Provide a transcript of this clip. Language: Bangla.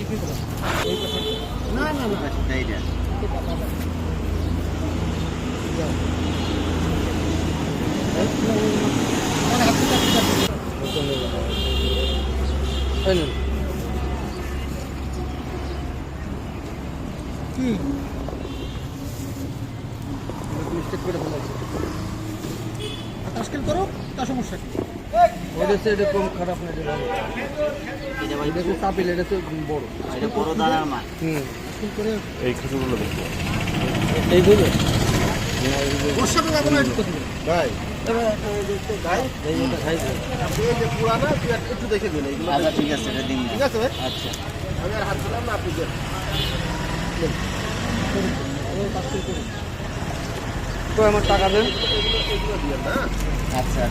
না না না কি মিস্টেক করে ফেলেছে। আজকাল করো তা সমস্যা কি? এটা কম খারাপ না, এটা চাপিল, এটা তো বড়, এটা বড় দানার মাছ। করে এই কিছুগুলো দেখো, এইগুলো ওর সাথে যাবো না ভাই। একটু দেখে দিন। আচ্ছা ঠিক আছে, এটা দিন। ঠিক আছে ভাই, আচ্ছা আমি আর হাত দিলাম না, আপনি দেন। আমার টাকা দেন, এগুলো দিয়ে না। আচ্ছা।